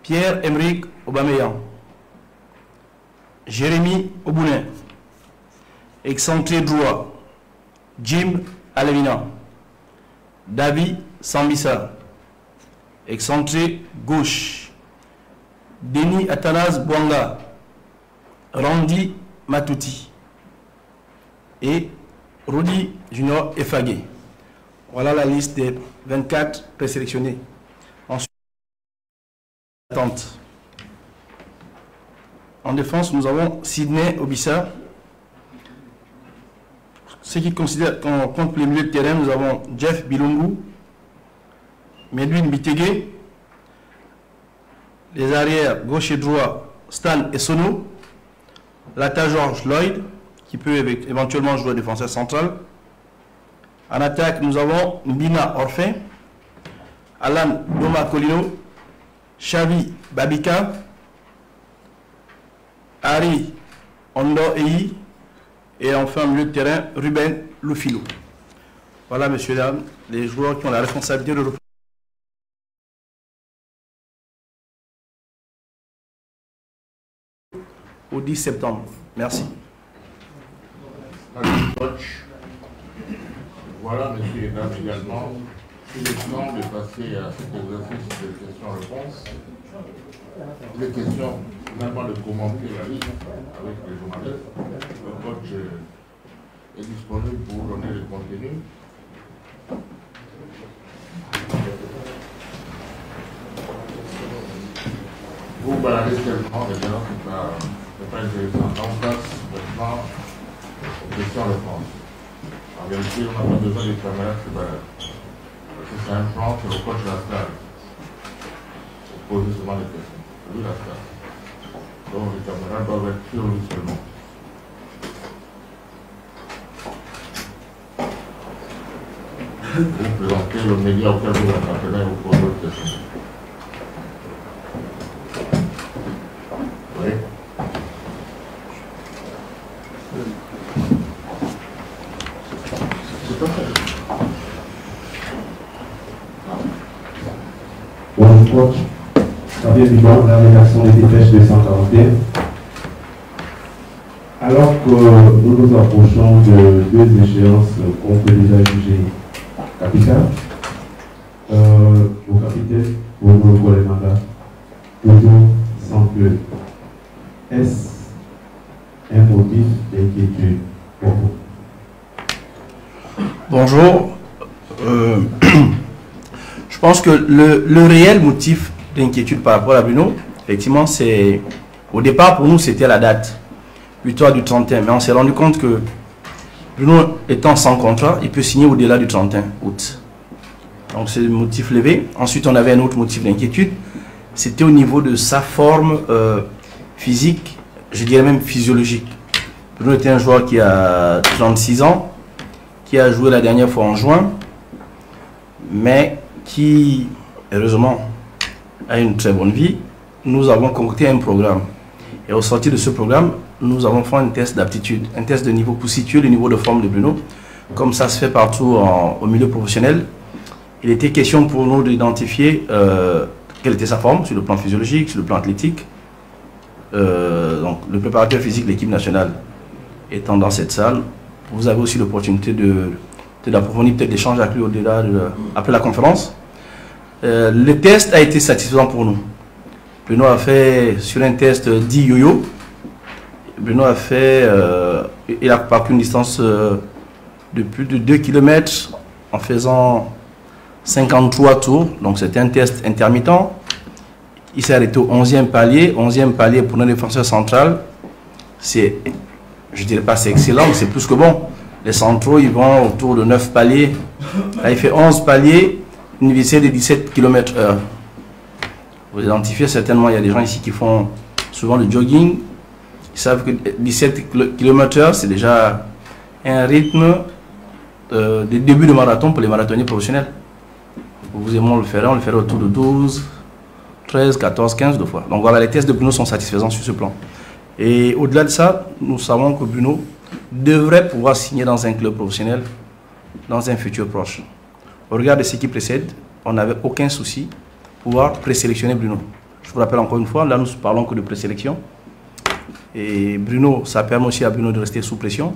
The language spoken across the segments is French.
Pierre-Emerick Aubameyang, Jérémy Obounin, excentré droit, Jim Alemina, David Sambissa, excentré gauche, Denis Athanas Bouanga, Randy Matouti et Rudy Junior Efagé. Voilà la liste des 24 présélectionnés. Ensuite, attente. En défense, nous avons Sidney Obissa. Ceux qui considèrent qu'on compte les milieux de terrain, nous avons Jeff Bilungu, Medwin Bitege, les arrières gauche et droit, Stan Essono, l'attaque George Lloyd, qui peut éventuellement jouer défenseur central. En attaque, nous avons Mbina Orphin, Alan Doma Colino, Xavi Babika, Harry Ondo Eyi, et enfin, au milieu de terrain, Ruben Lufilo. Voilà, messieurs, dames, les joueurs qui ont la responsabilité de représenter au 10 septembre. Merci. Voilà, messieurs et dames, également, il est temps de passer à cet exercice de questions-réponses. Les questions, finalement, de commenter la liste avec les journalistes. Le coach est disponible pour vous donner le contenu. Vous baladez tellement, mais maintenant, c'est pas intéressant. Donc, on passe maintenant aux questions-réponses. En vérité, on n'a pas besoin des caméras qui baladent. Parce que c'est un plan que le coach de la salle. Pour poser seulement des questions. Lui, la salle. Donc, les caméras doivent être sur lui seulement. Vous présentez le média auquel vous appartenez et vous posez votre question. Oui. C'est pas fait. Bonjour coach, Xavier Bidon, la rédaction des dépêches 241. Alors que nous nous approchons de deux échéances qu'on peut déjà juger capitales, au capitaine, pour nous pour les mandats, toujours sans club. Est-ce un motif d'inquiétude pour vous? Bonjour. Je pense que le réel motif d'inquiétude par rapport à Bruno, effectivement, c'est au départ pour nous c'était la date butoir du 31, mais on s'est rendu compte que Bruno étant sans contrat, il peut signer au-delà du 31 août. Donc c'est le motif levé. Ensuite, on avait un autre motif d'inquiétude, c'était au niveau de sa forme physique, je dirais même physiologique. Bruno était un joueur qui a 36 ans, qui a joué la dernière fois en juin, mais qui, heureusement, a une très bonne vie. Nous avons concocté un programme. Et au sortir de ce programme, nous avons fait un test d'aptitude, un test de niveau pour situer le niveau de forme de Bruno, comme ça se fait partout au milieu professionnel. Il était question pour nous d'identifier quelle était sa forme sur le plan physiologique, sur le plan athlétique. Donc, le préparateur physique de l'équipe nationale étant dans cette salle, vous avez aussi l'opportunité d'approfondir peut-être l'échange avec lui au-delà après la conférence. Le test a été satisfaisant pour nous. Bruno a fait sur un test dit yo-yo. Bruno a fait, il a parcouru une distance de plus de 2 km en faisant 53 tours. Donc c'était un test intermittent. Il s'est arrêté au 11e palier. 11e palier pour un défenseur central, c'est, je ne dirais pas c'est excellent, mais c'est plus que bon. Les centraux, ils vont autour de 9 paliers. Là, il fait 11 paliers, une vitesse de 17 km/h. Vous identifiez certainement, il y a des gens ici qui font souvent le jogging. Ils savent que 17 km/h, c'est déjà un rythme de début de marathon pour les marathoniens professionnels. Vous et moi, on le ferait autour de 12, 13, 14, 15 de fois. Donc voilà, les tests de Bruno sont satisfaisants sur ce plan. Et au-delà de ça, nous savons que Bruno devrait pouvoir signer dans un club professionnel dans un futur proche. Au regard de ce qui précède, on n'avait aucun souci pour pouvoir présélectionner Bruno. Je vous rappelle encore une fois, là nous parlons que de présélection. Et Bruno, ça permet aussi à Bruno de rester sous pression.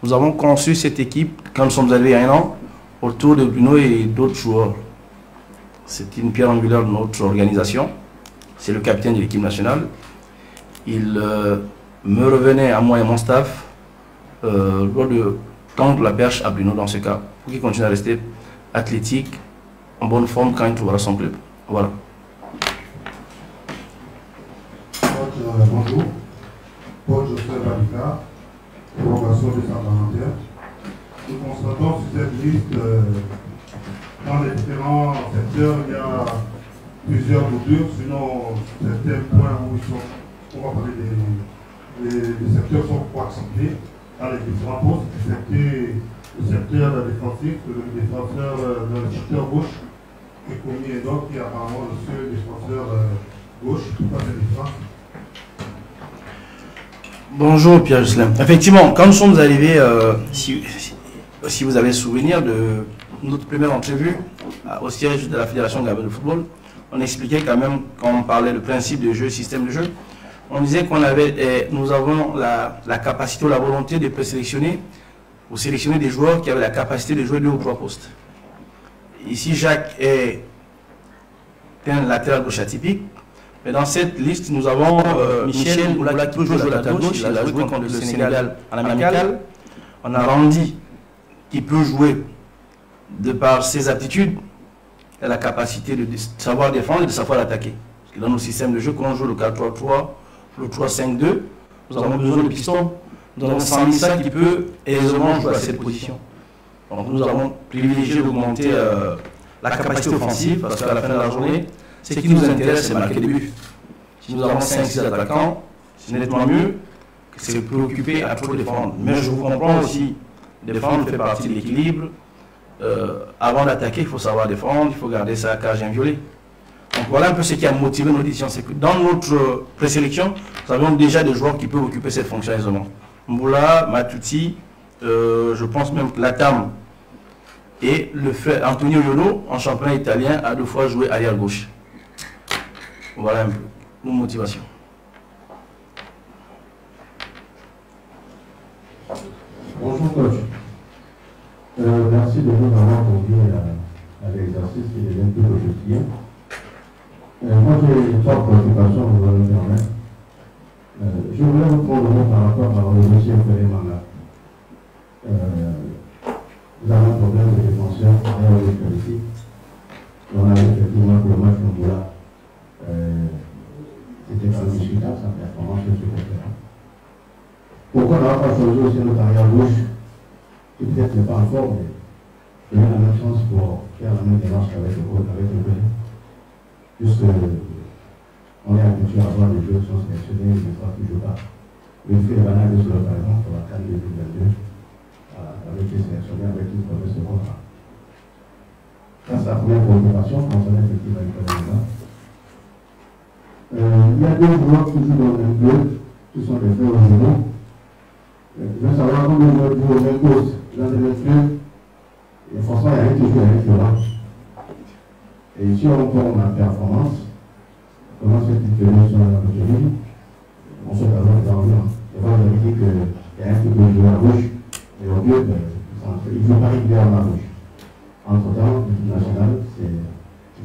Nous avons conçu cette équipe, quand nous sommes arrivés il y a un an, autour de Bruno et d'autres joueurs. C'est une pierre angulaire de notre organisation. C'est le capitaine de l'équipe nationale. Il me revenait à moi et mon staff lors de tendre la perche à Bruno dans ce cas, pour qu'il continue à rester athlétique, en bonne forme quand il trouvera son club. Voilà. Bonjour. Paul Joseph Balika, prolongation de sa parlementaire. Nous constatons sur cette liste, dans les différents secteurs, il y a plusieurs boutures, sinon certains points où ils sont, on va parler des secteurs sont pas accentués dans les différents postes, excepté le secteur défensif, le défenseur, le shooter gauche, qui est commis et donc qui est apparemment le seul défenseur gauche, tout à fait différent. Bonjour Pierre Jocelyn. Effectivement, quand nous sommes arrivés, si vous avez souvenir de notre première entrevue au siège de la Fédération gabonaise de football, on expliquait quand même, quand on parlait de principe de jeu, système de jeu, on disait qu'on avait, nous avons la capacité ou la volonté de présélectionner ou sélectionner des joueurs qui avaient la capacité de jouer 2 ou 3 postes. Ici, Jacques est un latéral gauche atypique. Mais dans cette liste, nous avons Michel Oula qui peut jouer à la gauche. Il a joué contre le Sénégal en amical. On a Randy qui peut jouer de par ses aptitudes et la capacité de savoir défendre et de savoir attaquer. Parce que dans nos systèmes de jeu, quand on joue le 4-3-3, le 3-5-2, nous avons besoin de pistons. Nous avons Samissa qui peut aisément jouer à cette position. Donc nous avons privilégié d'augmenter la capacité offensive parce qu'à la fin de la journée, ce qui nous intéresse, c'est marquer des buts. Si nous avons 5-6 attaquants, c'est nettement mieux que de se préoccuper à trop défendre. Mais je vous comprends aussi, défendre fait partie de l'équilibre. Avant d'attaquer, il faut savoir défendre, il faut garder sa cage inviolée. Donc voilà un peu ce qui a motivé notre décision. C'est que dans notre présélection, nous avons déjà des joueurs qui peuvent occuper cette fonction aisément. Mboula, Matuti, je pense même que Latam et le frère Antonio Yolo, en championnat italien, a 2 fois joué arrière gauche. Voilà un peu nos motivations. Bonjour coach. Merci de nous avoir conviés à l'exercice qui devient plus quotidien. Moi j'ai 3 préoccupations, vous allez me permettre. Je voulais vous prendre par rapport à le dossier Félémanga. Vous avez un problème de défenseur derrière les qualifiés. On a effectivement que le match de Moula. C'était pas discutable sa performance sur le terrain. Pourquoi on n'a pas choisi aussi notre arrière gauche, qui peut-être n'est pas en forme, mais il a la même chance pour faire la même démarche qu'avec le Bénin. Puisque on est habitué à voir les joueurs qui sont sélectionnés, ils ne savent toujours pas. Le fait de banal sur le par exemple pour la CAN 2022, avec les sélectionnés, avec une promesse de contrat. Ça, c'est la première préoccupation concernant effectivement l'économie. Il y a 2 joueurs qui jouent dans le même club, qui sont des frères originaux. Je veux savoir combien de joueurs jouent au même poste dans le même club. Et franchement, il y a rien qui joue, il y a rien qui va. Et si on prend la performance, comment cette différence sur la autonomie, on se présente dans le temps. Et moi, je dit qu'il y a un qui peut jouer à gauche, et au club, il ne faut pas régulièrement à gauche. Entre-temps, l'équipe nationale, c'est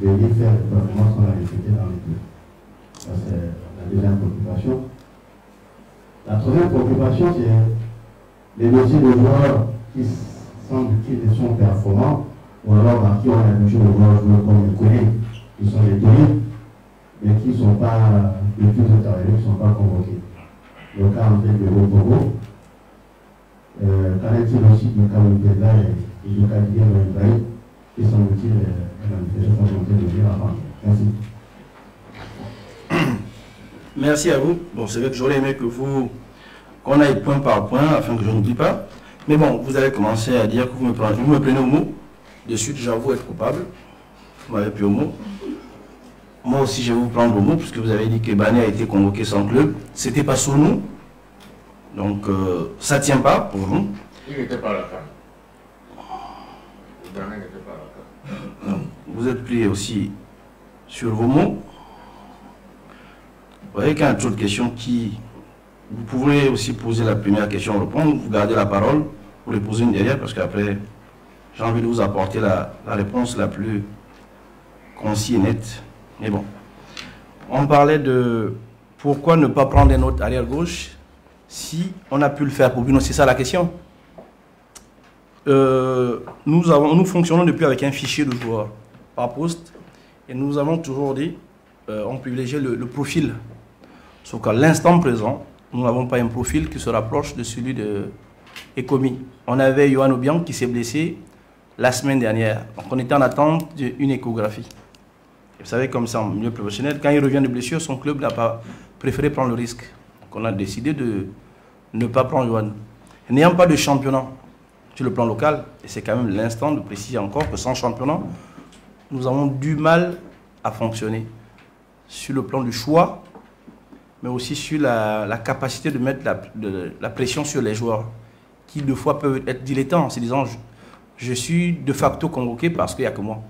de venir faire des performances qu'on a répétées dans les clubs. Ça, c'est la deuxième préoccupation. La troisième préoccupation, c'est les dossiers de joueurs qui semblent-ils sont performants, ou alors dans qui on a l'habitude de voir jouer comme les collègues, qui sont les tonnés, mais qui ne sont pas les plus intéressés, qui ne sont pas convoqués. Le cas en fait de Togo, qu'en est-il aussi du cas Wikeda et du cas d'Iguel Ibrahim, qui semble-t-il manifestement volonté de venir avant. Merci. Merci à vous. Bon, c'est vrai que j'aurais aimé que qu'on aille point par point afin que je n'oublie pas. Mais bon, vous avez commencé à dire que vous me prenez au mot. De suite, j'avoue être coupable. Vous m'avez pris au mot. Moi aussi, je vais vous prendre au mot, puisque vous avez dit que Bané a été convoqué sans club. C'était pas sur nous. Donc, ça ne tient pas pour vous. Il n'était pas à la CAN. Bané n'était pas à la CAN. Vous êtes pris aussi sur vos mots. voyez qu'il y a une autre question qui... Vous pouvez aussi poser la première question, répondre, vous gardez la parole, vous les posez une derrière, parce qu'après, j'ai envie de vous apporter la réponse la plus concise et nette. Mais bon, on parlait de pourquoi ne pas prendre un autre arrière-gauche si on a pu le faire pour Bruno, c'est ça la question. Nous fonctionnons depuis avec un fichier de joueurs par poste, et nous avons toujours dit, on privilégie le profil. Sauf qu'à l'instant présent, nous n'avons pas un profil qui se rapproche de celui de Ekomi. On avait Yohan Obiang qui s'est blessé la semaine dernière. Donc on était en attente d'une échographie. Et vous savez, comme ça, en milieu professionnel, quand il revient de blessure, son club n'a pas préféré prendre le risque. Donc on a décidé de ne pas prendre Yohan. N'ayant pas de championnat sur le plan local, et c'est quand même l'instant de préciser encore que sans championnat, nous avons du mal à fonctionner sur le plan du choix, mais aussi sur la capacité de mettre la pression sur les joueurs, qui de fois peuvent être dilettants en se disant je suis de facto convoqué parce qu'il n'y a que moi.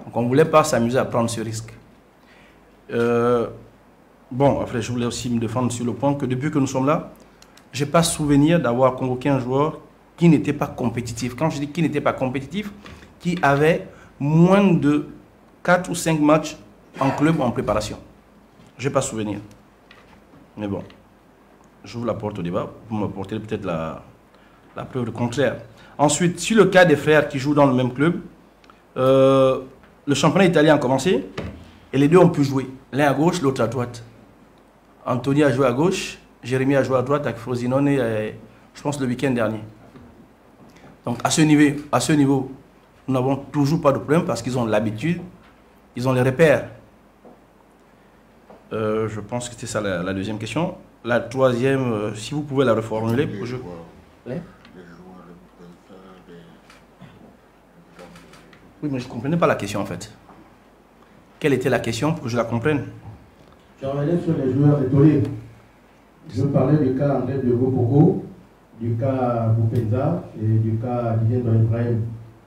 Donc on ne voulait pas s'amuser à prendre ce risque. Bon, après je voulais aussi me défendre sur le point que depuis que nous sommes là, je n'ai pas souvenir d'avoir convoqué un joueur qui n'était pas compétitif. Quand je dis qui n'était pas compétitif, qui avait moins de 4 ou 5 matchs en club ou en préparation. Je n'ai pas souvenir. Mais bon, j'ouvre la porte au débat pour m'apporter peut-être la preuve contraire. Ensuite, sur le cas des frères qui jouent dans le même club, le championnat italien a commencé et les deux ont pu jouer. L'un à gauche, l'autre à droite. Anthony a joué à gauche, Jérémy a joué à droite avec Frosinone, je pense, le week-end dernier. Donc à ce niveau, nous n'avons toujours pas de problème parce qu'ils ont l'habitude, ils ont les repères. Je pense que c'était ça la deuxième question. La troisième, si vous pouvez la reformuler. Oui, mais je ne comprenais pas la question en fait. Quelle était la question pour que je la comprenne? Tu revenais sur les joueurs étoilés. Je parlais du cas André de Gopoko, du cas Boupenza et du cas Didier Ibrahim.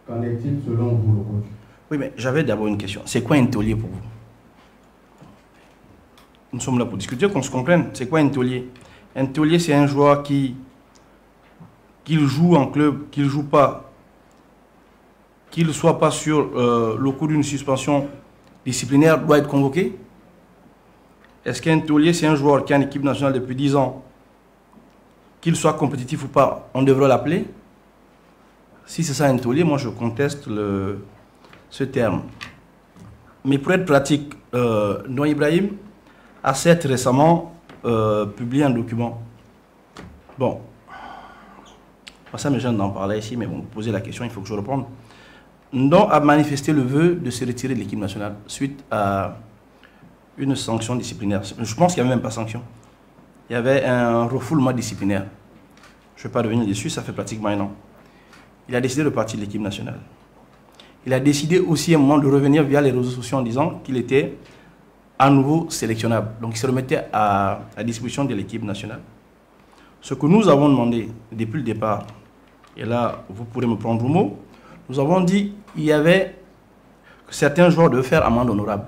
Qu'en est-il selon vous, le coach? Oui, mais j'avais d'abord une question. C'est quoi un taulier pour vous? Nous sommes là pour discuter, qu'on se comprenne. C'est quoi un taulier? Un taulier, c'est un joueur qu'il joue en club, qu'il ne joue pas, qu'il ne soit pas sur le coup d'une suspension disciplinaire, doit être convoqué. Est-ce qu'un taulier, c'est un joueur qui est en équipe nationale depuis 10 ans, qu'il soit compétitif ou pas, on devrait l'appeler? Si c'est ça un taulier, moi je conteste ce terme. Mais pour être pratique, Noah Ibrahim a certes récemment publié un document. Bon, ça me gêne d'en parler ici, mais bon, vous posez la question, il faut que je réponde. Ndo a manifesté le vœu de se retirer de l'équipe nationale suite à une sanction disciplinaire. Je pense qu'il n'y avait même pas sanction. Il y avait un refoulement disciplinaire. Je ne vais pas revenir dessus, ça fait pratiquement un an. Il a décidé de partir de l'équipe nationale. Il a décidé aussi à un moment de revenir via les réseaux sociaux en disant qu'il était à nouveau sélectionnable. Donc il se remettait à disposition de l'équipe nationale. Ce que nous avons demandé depuis le départ, et là vous pourrez me prendre au mot, nous avons dit qu'il y avait que certains joueurs devaient faire amende honorable.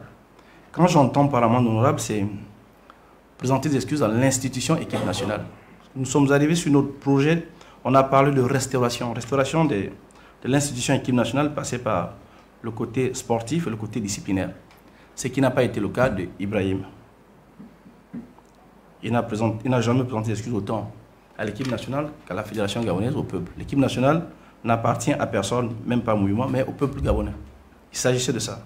Quand j'entends par amende honorable, c'est présenter des excuses à l'institution équipe nationale. Nous sommes arrivés sur notre projet, on a parlé de restauration. Restauration de l'institution équipe nationale passée par le côté sportif et le côté disciplinaire. Ce qui n'a pas été le cas d'Ibrahim. Il n'a jamais présenté d'excuses autant à l'équipe nationale qu'à la fédération gabonaise, au peuple. L'équipe nationale n'appartient à personne, même pas au mouvement, mais au peuple gabonais. Il s'agissait de ça.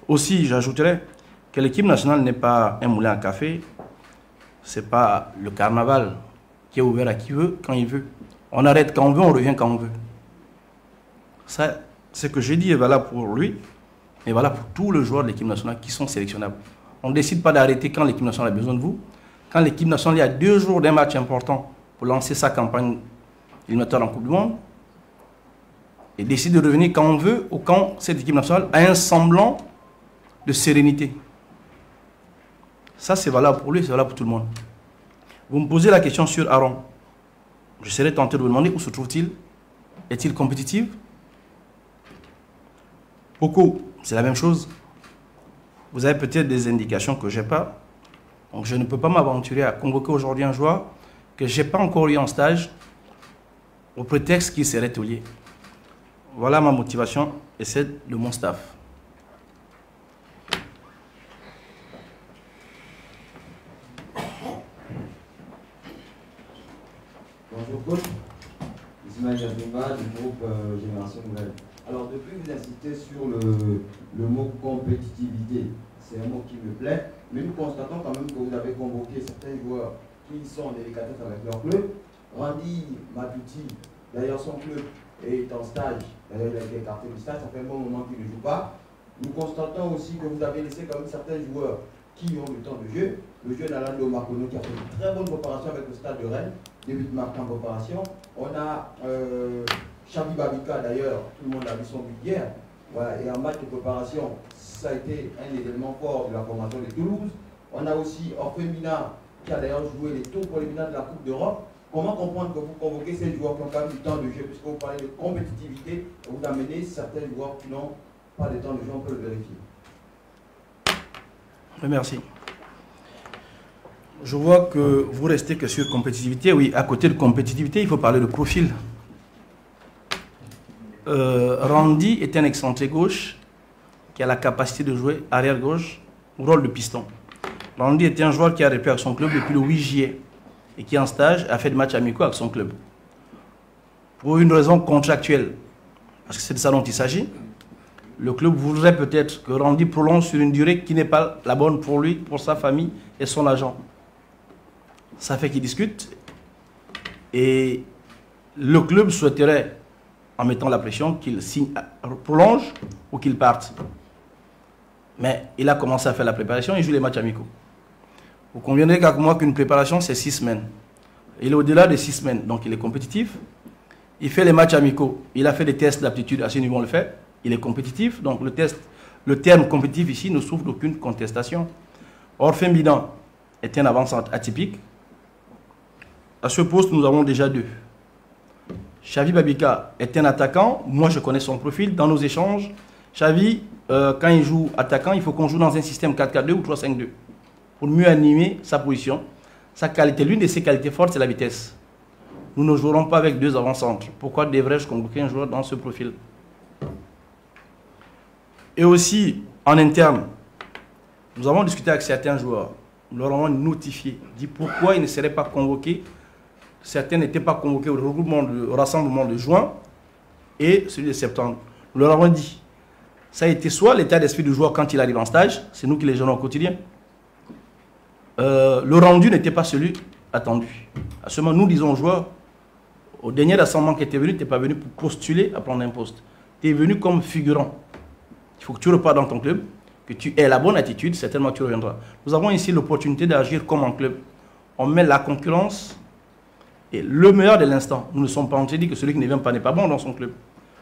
Aussi, j'ajouterais que l'équipe nationale n'est pas un moulin à café, ce n'est pas le carnaval qui est ouvert à qui veut, quand il veut. On arrête quand on veut, on revient quand on veut. Ça, ce que j'ai dit est valable pour lui, mais valable pour tous les joueurs de l'équipe nationale qui sont sélectionnables. On ne décide pas d'arrêter quand l'équipe nationale a besoin de vous. Quand l'équipe nationale, il y a 2 jours d'un match important pour lancer sa campagne éliminatoire en Coupe du Monde, et décide de revenir quand on veut ou quand cette équipe nationale a un semblant de sérénité. Ça, c'est valable pour lui, c'est valable pour tout le monde. Vous me posez la question sur Aaron. Je serais tenté de vous demander où se trouve-t-il? Est-il compétitif? Beaucoup, c'est la même chose. Vous avez peut-être des indications que je n'ai pas. Donc je ne peux pas m'aventurer à convoquer aujourd'hui un joueur que je n'ai pas encore eu en stage au prétexte qu'il serait taulier. Voilà ma motivation et celle de mon staff. Bonjour coach, Ismaël Jabimba du groupe Génération Nouvelle. Alors depuis vous insistez sur le mot compétitivité, c'est un mot qui me plaît, mais nous constatons quand même que vous avez convoqué certains joueurs qui sont en délicatesse avec leur club. Randy Matuti, d'ailleurs son club est en stage, d'ailleurs il a été écarté du stage, ça fait un bon moment qu'il ne joue pas. Nous constatons aussi que vous avez laissé quand même certains joueurs qui ont le temps de jeu. Le jeune Alando Makono qui a fait une très bonne préparation avec le stade de Rennes, début de marque en préparation. On a Xavi Babika d'ailleurs, tout le monde a vu son but hier. Voilà, et en match de préparation, ça a été un des éléments forts de la formation de Toulouse. On a aussi Orphée Mina qui a d'ailleurs joué les tours préliminaires de la Coupe d'Europe. Comment comprendre que vous convoquez ces joueurs qui ont quand même du temps de jeu, puisque vous parlez de compétitivité, et vous amenez certains joueurs qui n'ont pas de temps de jeu, on peut le vérifier. Merci. Je vois que vous restez que sur compétitivité. Oui, à côté de compétitivité, il faut parler de profil. Randy est un excentré gauche qui a la capacité de jouer arrière gauche au rôle de piston. Randy est un joueur qui a repris avec son club depuis le 8 juillet et qui en stage a fait des matchs amicaux avec son club. Pour une raison contractuelle, parce que c'est de ça dont il s'agit, le club voudrait peut-être que Randy prolonge sur une durée qui n'est pas la bonne pour lui, pour sa famille et son agent. Ça fait qu'ils discutent et le club souhaiterait, en mettant la pression, qu'il prolonge ou qu'il parte. Mais il a commencé à faire la préparation et joue les matchs amicaux. Vous conviendrez qu'avec moi qu'une préparation, c'est 6 semaines. Il est au-delà de 6 semaines, donc il est compétitif. Il fait les matchs amicaux. Il a fait des tests d'aptitude, à ce niveau on le fait. Il est compétitif, donc le terme compétitif ici ne souffre d'aucune contestation. Orphée Mina est un avant-centre atypique. À ce poste, nous avons déjà 2. Xavi Babika est un attaquant. Moi, je connais son profil. Dans nos échanges, Xavi, quand il joue attaquant, il faut qu'on joue dans un système 4-4-2 ou 3-5-2 pour mieux animer sa position. Sa qualité, l'une de ses qualités fortes, c'est la vitesse. Nous ne jouerons pas avec 2 avant-centres. Pourquoi devrais-je convoquer un joueur dans ce profil? Et aussi, en interne, nous avons discuté avec certains joueurs. Nous leur avons notifié, dit pourquoi ils ne seraient pas convoqués. Certains n'étaient pas convoqués au rassemblement de juin et celui de septembre. Nous leur avons dit, ça a été soit l'état d'esprit du joueur quand il arrive en stage, c'est nous qui les gérons au quotidien. Le rendu n'était pas celui attendu. À ce moment, nous disons aux joueurs, au dernier rassemblement qui était venu, tu n'es pas venu pour postuler à prendre un poste. Tu es venu comme figurant. Il faut que tu repars dans ton club, que tu aies la bonne attitude, certainement tu reviendras. Nous avons ici l'opportunité d'agir comme un club. On met la concurrence et le meilleur de l'instant. Nous ne sommes pas en train de dire que celui qui ne vient pas n'est pas bon dans son club.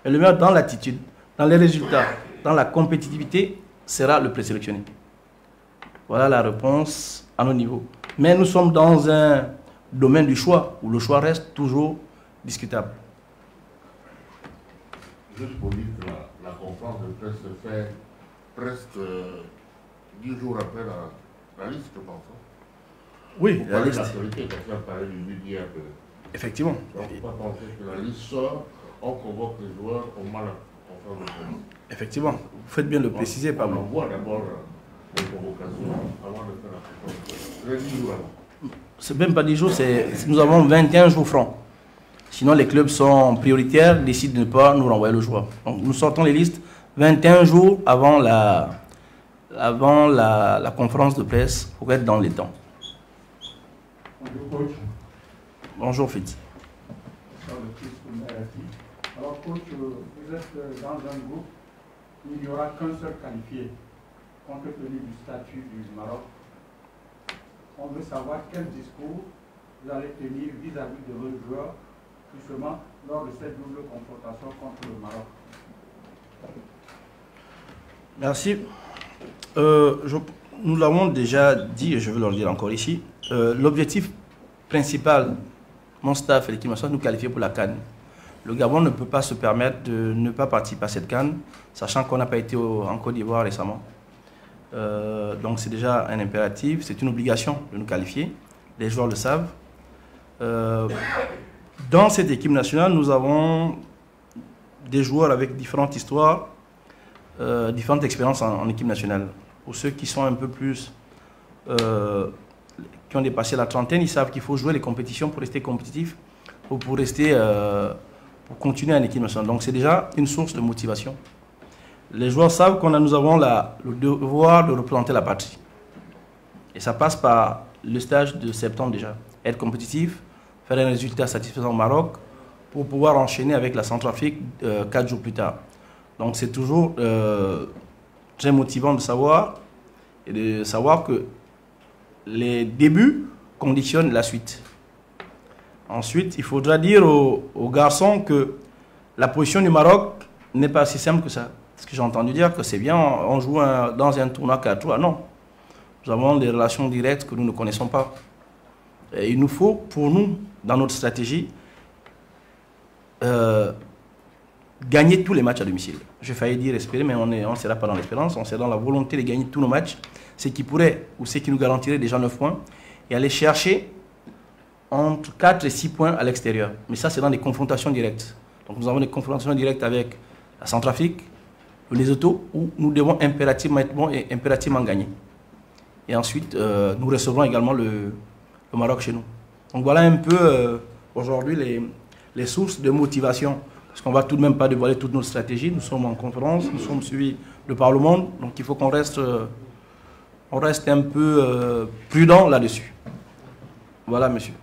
Mais le meilleur dans l'attitude, dans les résultats, dans la compétitivité, sera le présélectionné. Voilà la réponse à nos niveaux. Mais nous sommes dans un domaine du choix, où le choix reste toujours discutable. Juste pour dire que la conférence de presse se fait presque 10 jours après la liste, je pense. Oui, vous la liste. L'autorité qui a parlé du but hier. Effectivement. Donc, il ne faut pas penser que la liste sort, on convoque les joueurs au mal à la conférence de presse. Effectivement. Vous faites bien de le préciser, Pablo. On voit d'abord les convocations avant de faire la conférence de presse. 10 jours avant. C'est même pas 10 jours, nous avons 21 jours francs. Sinon, les clubs sont prioritaires, décident de ne pas nous renvoyer le joueur. Donc, nous sortons les listes 21 jours avant la conférence de presse pour être dans les temps. Bonjour coach. Bonjour Fitz. Alors coach, vous êtes dans un groupe où il n'y aura qu'un seul qualifié, compte tenu du statut du Maroc. On veut savoir quel discours vous allez tenir vis-à-vis de vos joueurs, justement, lors de cette double confrontation contre le Maroc. Merci. Nous l'avons déjà dit, et je veux le dire encore ici, l'objectif principal, mon staff et l'équipe nationale, nous qualifier pour la CAN. Le Gabon ne peut pas se permettre de ne pas participer à cette CAN, sachant qu'on n'a pas été en Côte d'Ivoire récemment. Donc c'est déjà un impératif, c'est une obligation de nous qualifier. Les joueurs le savent. Dans cette équipe nationale, nous avons des joueurs avec différentes histoires, différentes expériences en équipe nationale. Pour ceux qui sont un peu plus, qui ont dépassé la trentaine, ils savent qu'il faut jouer les compétitions pour rester compétitif, ou pour rester, pour continuer en équipe nationale. Donc c'est déjà une source de motivation. Les joueurs savent que nous avons le devoir de représenter la patrie. Et ça passe par le stage de septembre déjà. Être compétitif, faire un résultat satisfaisant au Maroc pour pouvoir enchaîner avec la Centrafrique 4 jours plus tard. Donc c'est toujours très motivant de savoir que les débuts conditionnent la suite. Ensuite, il faudra dire aux garçons que la position du Maroc n'est pas si simple que ça. Parce que j'ai entendu dire que c'est bien, on joue dans un tournoi 4-3. Non. Nous avons des relations directes que nous ne connaissons pas. Et il nous faut, pour nous, dans notre stratégie, gagner tous les matchs à domicile. J'ai failli dire espérer, mais on ne sera pas dans l'espérance, on sera dans la volonté de gagner tous nos matchs, ce qui pourrait, ou ce qui nous garantirait déjà 9 points, et aller chercher entre 4 et 6 points à l'extérieur. Mais ça, c'est dans des confrontations directes. Donc nous avons des confrontations directes avec la Centrafrique, le Lesotho, où nous devons impérativement être bons et impérativement gagner. Et ensuite, nous recevrons également le Maroc chez nous. Donc voilà un peu aujourd'hui les sources de motivation. Parce qu'on ne va tout de même pas dévoiler toute notre stratégie. Nous sommes en conférence, nous sommes suivis de par le monde. Donc il faut qu'on reste un peu prudent là-dessus. Voilà, monsieur.